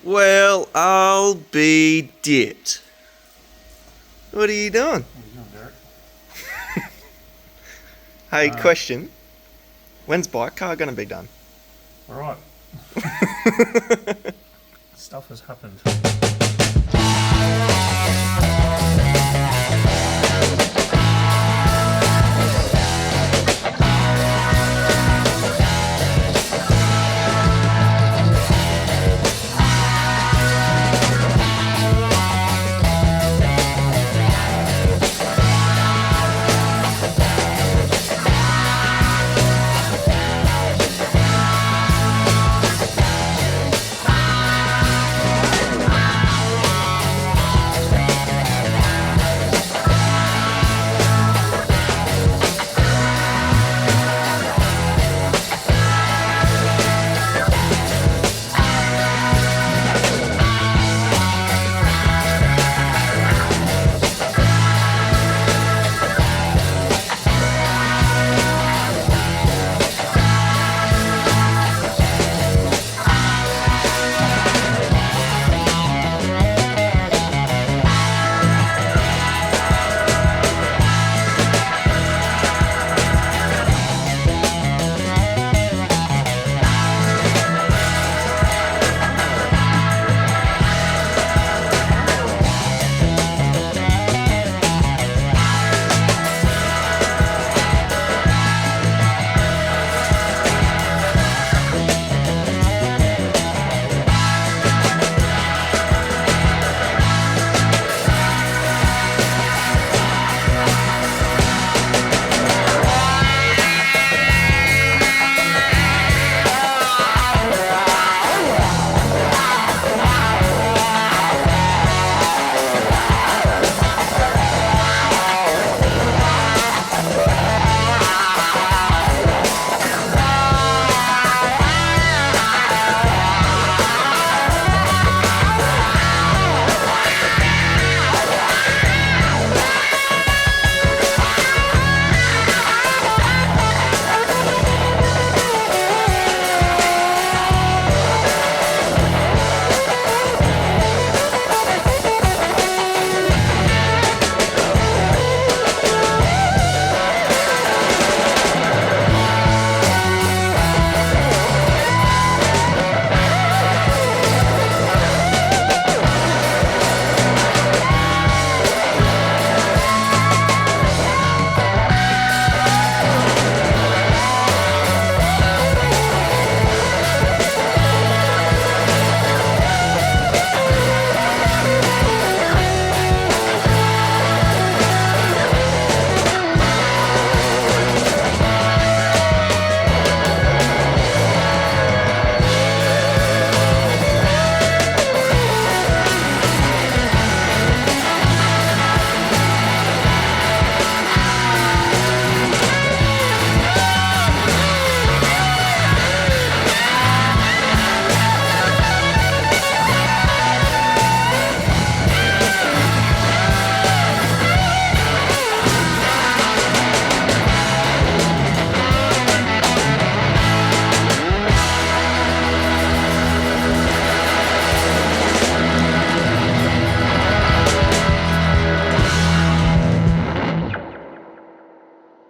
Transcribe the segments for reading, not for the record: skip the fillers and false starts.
Well, I'll be dipped. What are you doing? What are you doing, Derek? Hey, question. When's bike car going to be done? Alright. Stuff has happened.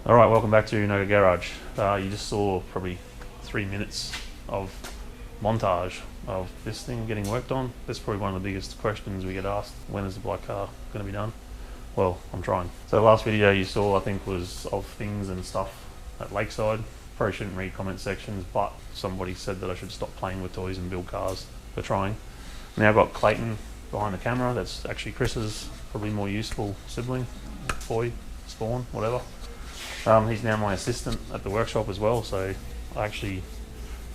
Alright, welcome back to Nugget Garage. You just saw probably 3 minutes of montage of this thing getting worked on. That's probably one of the biggest questions we get asked. When is the black car going to be done? Well, I'm trying. So the last video you saw, I think, was of things and stuff at Lakeside. Probably shouldn't read comment sections, but somebody said that I should stop playing with toys and build cars for trying. Now I've got Clayton behind the camera. That's actually Chris's probably more useful sibling, boy, spawn, whatever. He's now my assistant at the workshop as well, so actually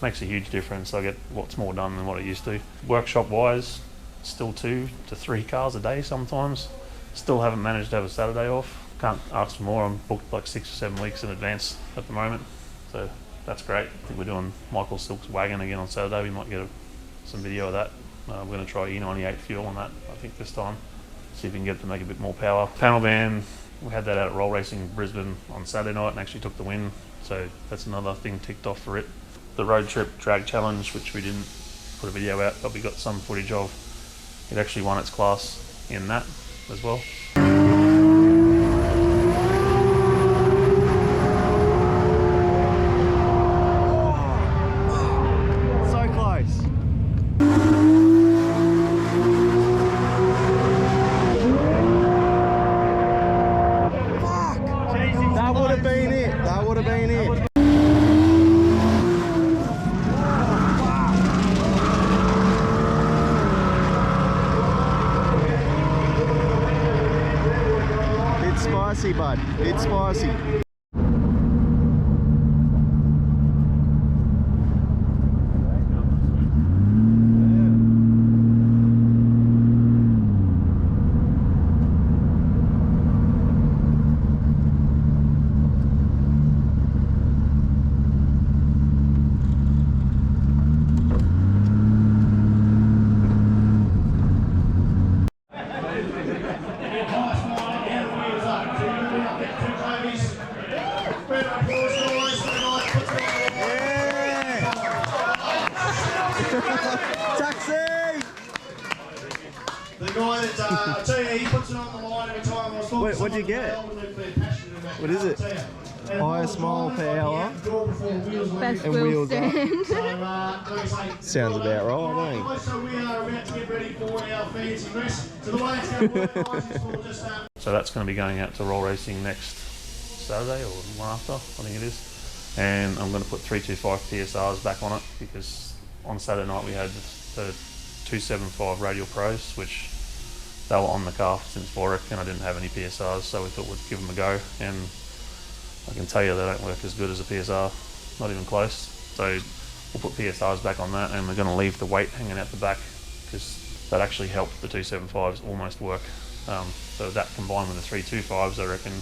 makes a huge difference. I get lots more done than what I used to. Workshop wise, still 2 to 3 cars a day sometimes. Still haven't managed to have a Saturday off. Can't ask for more. I'm booked like 6 or 7 weeks in advance at the moment, so that's great. I think we're doing Michael Silk's Wagon again on Saturday. We might get some video of that. We're going to try E98 fuel on that, I think, this time. See if we can get it to make a bit more power. Panel van, we had that out at Roll Racing Brisbane on Saturday night and actually took the win, so that's another thing ticked off for it. The road trip drag challenge, which we didn't put a video out, but we got some footage of it actually won its class in that as well. Spicy, bud. It's spicy. I tell you, he puts it on the line every time. What'd you get? What is it? Highest mile per hour Best and wheel wheels stand. up. Sounds about right, eh? So we are about to get ready for our fancy rest. So the way it's going to work, guys, is we'll just... So that's going to be going out to roll racing next Saturday or the one after, I think it is. And I'm going to put 325 PSRs back on it because on Saturday night we had the 275 Radial Pros, which they were on the car since Vorik and I didn't have any PSRs, so we thought we'd give them a go. And I can tell you they don't work as good as a PSR, not even close. So we'll put PSRs back on that, and we're going to leave the weight hanging out the back because that actually helped the 275s almost work. So that combined with the 325s, I reckon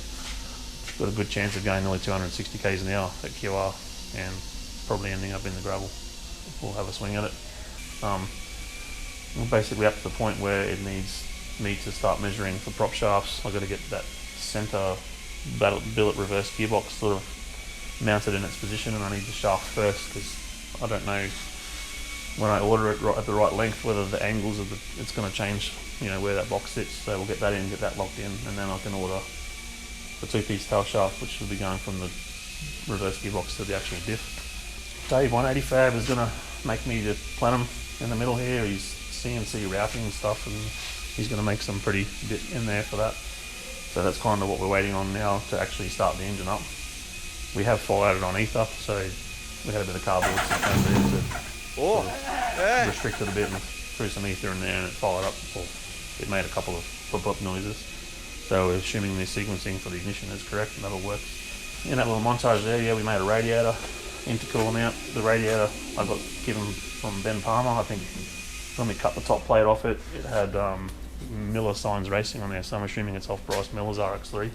got a good chance of going nearly 260 k's an hour at QR and probably ending up in the gravel. We'll have a swing at it. We're basically up to the point where it needs me to start measuring for prop shafts. I've got to get that centre billet reverse gearbox sort of mounted in its position, and I need the shaft first because I don't know when I order it at the right length whether the angles of it's going to change, you know, where that box sits. So we'll get that in, get that locked in, and then I can order the two-piece tail shaft, which will be going from the reverse gearbox to the actual diff. Dave 180 Fab is going to make me the plenum in the middle here. He's CNC routing and stuff, and he's going to make some pretty bit in there for that. So that's kind of what we're waiting on now to actually start the engine up. We have fired it on ether, so we had a bit of cardboard sitting there to restrict it a bit and threw some ether in there and it fired up. Well, it made a couple of pop-up noises. So we're assuming the sequencing for the ignition is correct and that'll work. In that little montage there, yeah, we made a radiator intercooler mount. The radiator I got given from Ben Palmer. I think when we cut the top plate off it, it had Miller Signs Racing on there, so I'm assuming it's off-price Miller's RX3,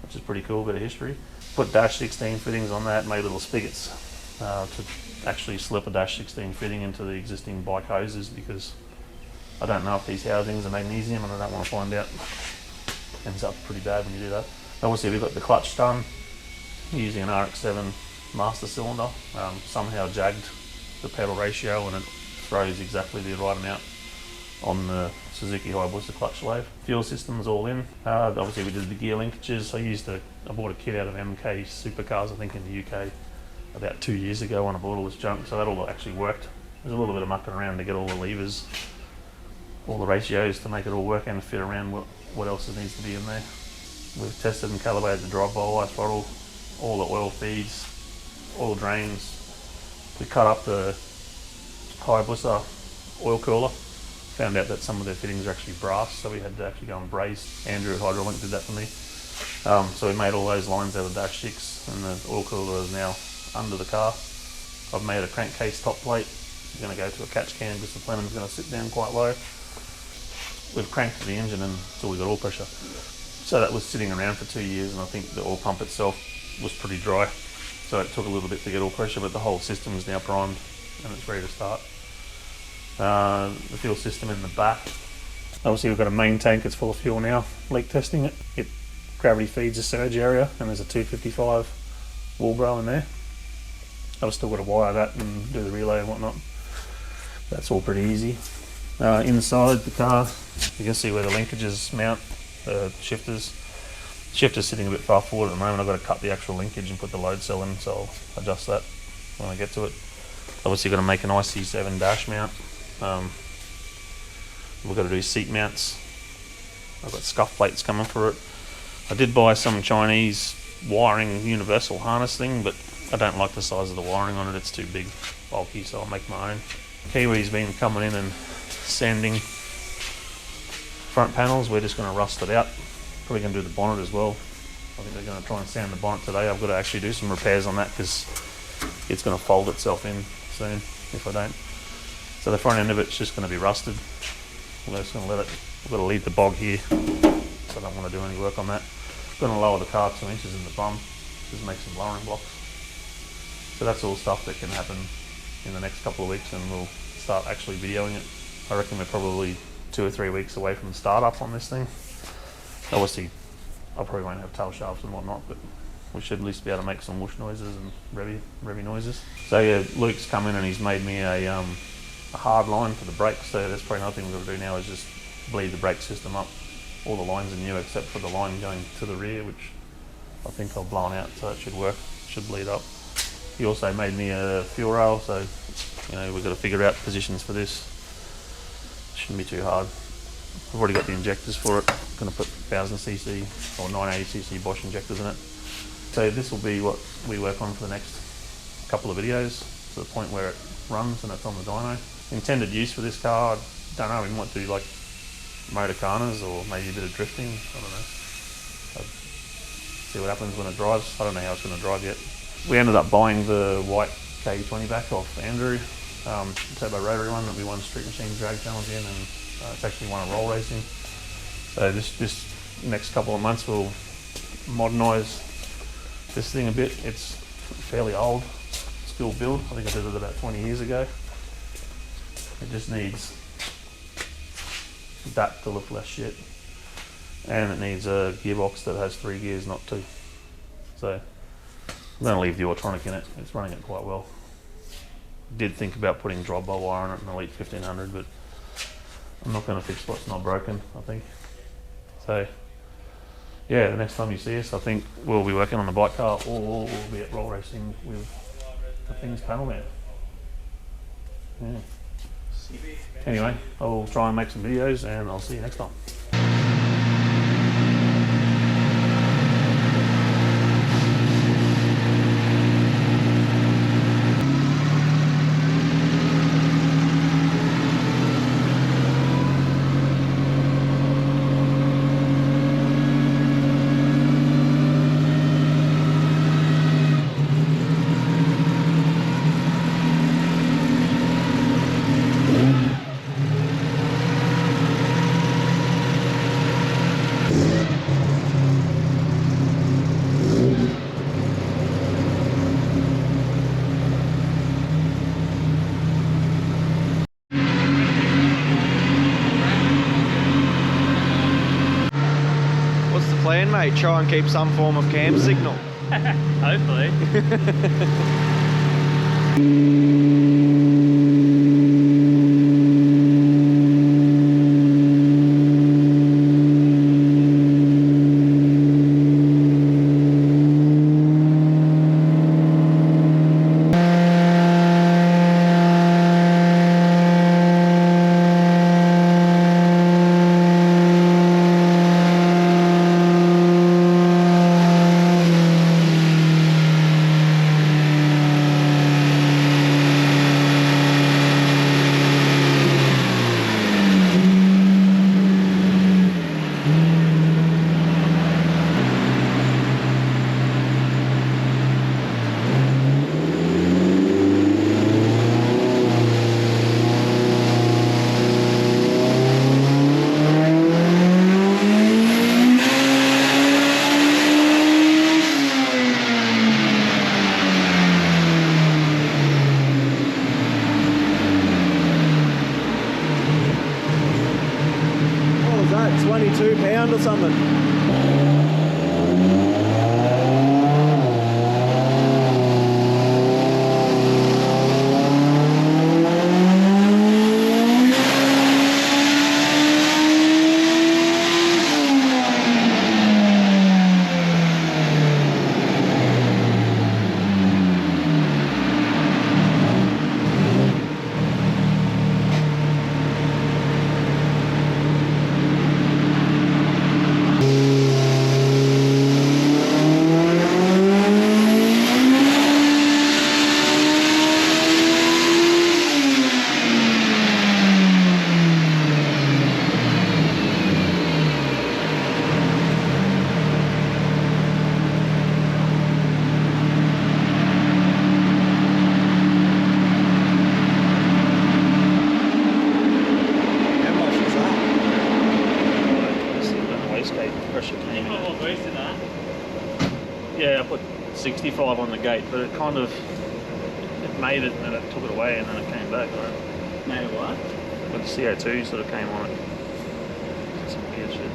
which is pretty cool, bit of history. Put dash 16 fittings on that, made little spigots to actually slip a dash 16 fitting into the existing bike hoses because I don't know if these housings are magnesium and I don't want to find out. Ends up pretty bad when you do that. Obviously we've got the clutch done using an RX7 master cylinder. Somehow jagged the pedal ratio and it throws exactly the right amount on the Suzuki Hayabusa clutch lathe. Fuel system's all in. Obviously we did the gear linkages. I bought a kit out of MK Supercars, I think in the UK, about 2 years ago when I bought all this junk, so that all actually worked. There's a little bit of mucking around to get all the levers, all the ratios to make it all work and fit around what else needs to be in there. We've tested and calibrated the drive by wire throttle, all the oil feeds, all the drains. We cut up the Hayabusa oil cooler. Found out that some of their fittings are actually brass, so we had to actually go and braze. Andrew at Hydraulic did that for me. So we made all those lines out of dash 6 and the oil cooler is now under the car. I've made a crankcase top plate. I'm going to go to a catch can because the plenum's going to sit down quite low. We've cranked the engine until we got oil pressure. So that was sitting around for 2 years and I think the oil pump itself was pretty dry. So it took a little bit to get oil pressure, but the whole system is now primed and it's ready to start. The fuel system in the back. Obviously we've got a main tank, it's full of fuel now. Leak testing it. It gravity feeds a surge area and there's a 255 Woolbro in there. I've still got to wire that and do the relay and whatnot. That's all pretty easy. Inside the car, you can see where the linkages mount, the shifters. Shifter's sitting a bit far forward at the moment. I've got to cut the actual linkage and put the load cell in, so I'll adjust that when I get to it. Obviously got to make an IC7 dash mount. We've got to do seat mounts. I've got scuff plates coming for it. I did buy some Chinese wiring universal harness thing, but I don't like the size of the wiring on it. It's too big, bulky, so I'll make my own. Kiwi's been coming in and sanding front panels. We're just going to rust it out. Probably going to do the bonnet as well. I think they're going to try and sand the bonnet today. I've got to actually do some repairs on that because it's going to fold itself in soon if I don't. So the front end of it's just going to be rusted. We're just going to let it, we've got to leave the bog here, so I don't want to do any work on that. Going to lower the car 2 inches in the bum, just make some lowering blocks. So that's all stuff that can happen in the next couple of weeks, and we'll start actually videoing it. I reckon we're probably 2 or 3 weeks away from the startup on this thing. Obviously, I probably won't have tail shafts and whatnot, but we should at least be able to make some whoosh noises and revvy noises. So yeah, Luke's come in and he's made me a hard line for the brakes. So that's probably another thing we've got to do now is just bleed the brake system up. All the lines are new except for the line going to the rear, which I think I've blown out, so it should work, should bleed up. He also made me a fuel rail, so you know we've got to figure out positions for this. Shouldn't be too hard. I've already got the injectors for it. I'm going to put 1000cc or 980cc Bosch injectors in it. So this will be what we work on for the next couple of videos, to the point where it runs and it's on the dyno. Intended use for this car, I don't know, we might do like motorcanas or maybe a bit of drifting, I don't know. I'll see what happens when it drives. I don't know how it's going to drive yet. We ended up buying the white KE10 back off Andrew, turbo rotary one that we won Street Machine Drag Challenge in, and it's actually won a roll racing. So this next couple of months we'll modernise this thing a bit. It's fairly old, school build. I think I did it about 20 years ago. It just needs that to look less shit, and it needs a gearbox that has 3 gears, not 2. So I'm going to leave the Autronic in it. It's running it quite well. Did think about putting drive by wire on it, an Elite 1500, but I'm not going to fix what's not broken, I think. So yeah, the next time you see us, I think we'll be working on the bike car, or we'll be at roll racing with the thing's panel mount. Yeah. Anyway, I'll try and make some videos, and I'll see you next time. Plan, mate, try and keep some form of cam signal. Hopefully. £22 or something. Yeah, I put 65 on the gate, but it kind of made it and it took it away and then it came back. Right? Made it what? But the CO2 sort of came on it. Some weird shit.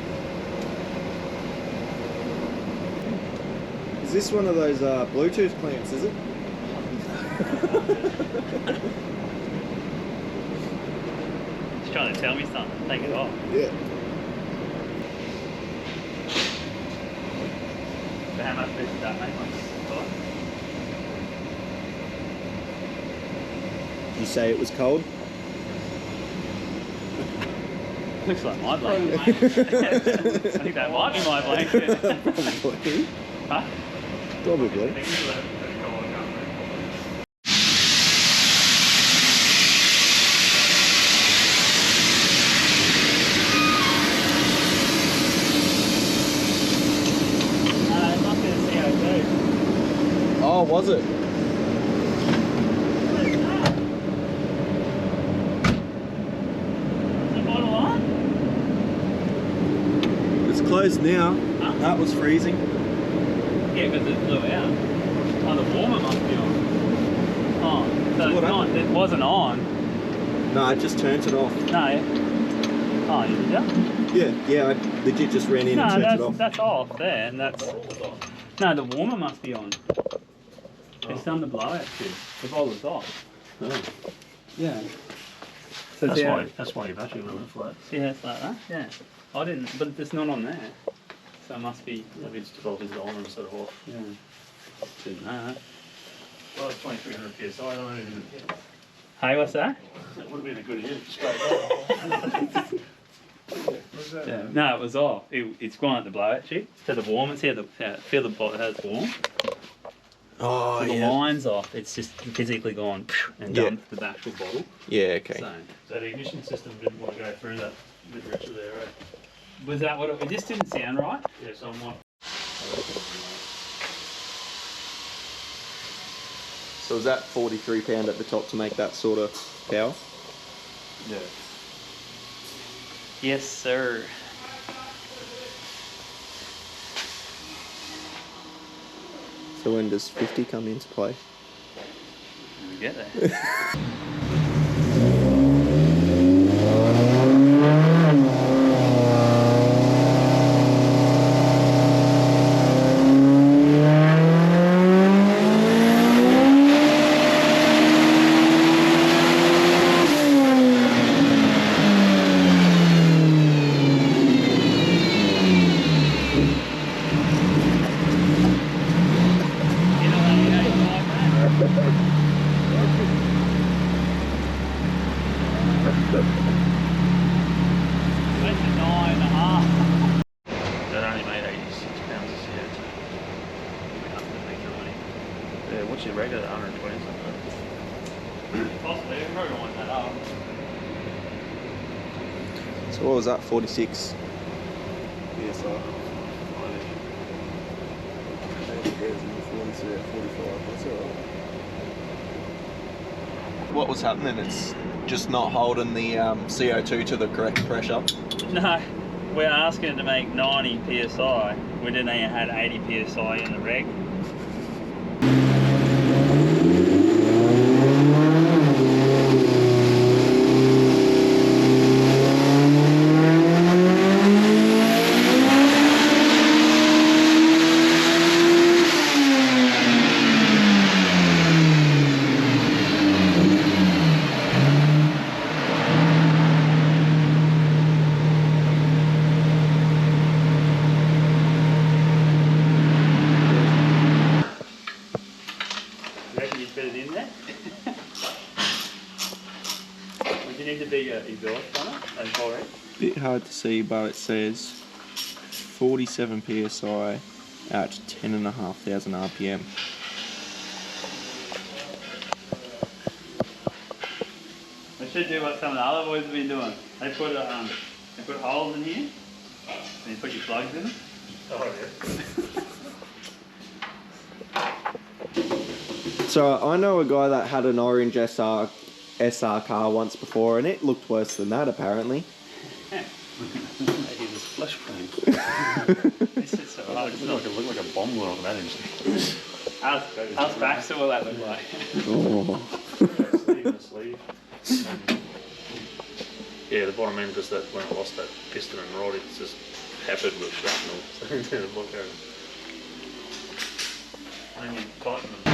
Is this one of those Bluetooth clamps, is it? It's trying to tell me something. Take it off. Yeah. So how much better does that make? You say it was cold? Looks like my blanket. I think that might be my blanket. Probably. Huh? Probably. It must be the CO2. Oh, was it? It's closed now. Huh? That was freezing. Yeah, because it blew out. Oh, the warmer must be on. Oh, so What it's not, happened? it wasn't on. No, I just turned it off. No. Oh, you did that? Yeah, I legit just ran in and No, turned it off. that's off there, and that's... No, the warmer must be on. It's done the blowout too. The boiler's off. Oh. Yeah. So That's why your battery went flat. See how it's like that? Yeah. I didn't, but it's not on there. So it must be... Maybe it's developed into on instead of off. Yeah. Didn't know that. Well, it's 2300 PSI, I don't know anything. Hey, what's that? That would have been a good hit, straight up. Yeah. No, it was off. It's gone at the blowout chip. So the warm, it's here, feel the bottom has warm. Oh, So the yeah. line's off, it's just physically gone and Yeah. dumped the actual bottle. Yeah, okay. So, So the ignition system didn't want to go through that bit richer there, right? was that what it just didn't sound right? Yeah, so I might... So was that £43 at the top to make that sort of power? Yeah. Yes, sir. So when does 50 come into play? We get there. That only made 86 pounds of CO2. Yeah, what's your regular 120 something? Possibly, we probably want that up. So what was that, 46? PSI. What was happening? It's just not holding the CO2 to the correct pressure. No, we're asking it to make 90 PSI. We didn't even had 80 PSI in the reg. Reckon you fit it in there? Would you need the bigger exhaust on it and pour it? Bit hard to see, but it says 47 PSI at 10,500 RPM. We should do what some of the other boys have been doing. They put holes in here, and you put your plugs in them. Oh, yeah. So I know a guy that had an orange SR car once before, and it looked worse than that apparently. They did this flash frame. This is alright. It looked like a bomb went off that engine. How's Baxter will that look like? Oh. Sleeve and a sleeve. Yeah, the bottom end, just that when I lost that piston and rod, it's just peppered with shrapnel. So it didn't look over. And you tighten them.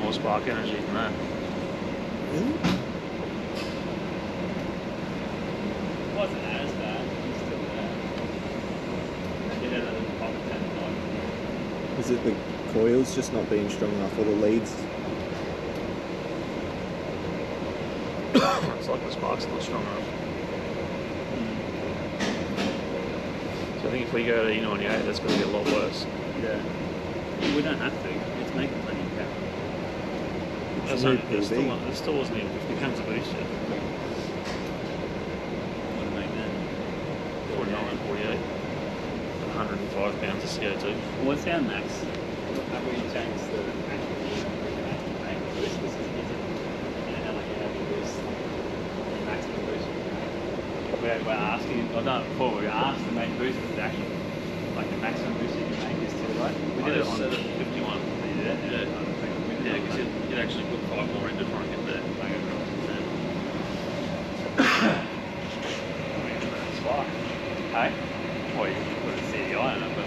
Spark energy than that. Really? It wasn't as bad. It's still there. It had a little pocket tank. Is it the coils just not being strong enough, or the leads? It's like the spark's not strong enough. So I think if we go to E98, that's going to be a lot worse. Yeah. We don't have to. It's making plenty of power. That's new only, PV. it still wasn't even 50 pounds a boost yet. What do you make then? 49, 48. 105 pounds of CO2. What's our max? Have we changed the actual max boost? This is easy. How much you have to boost? The maximum boost. We're asking, I've done it before, we asked to make boost, but the actual, like the maximum boost you can make is too low. We did it on set at 51. Yeah. Yeah, because you'd actually put 5 more into trying to get there. Spark. Hey? Well, you can put a CDI in it, but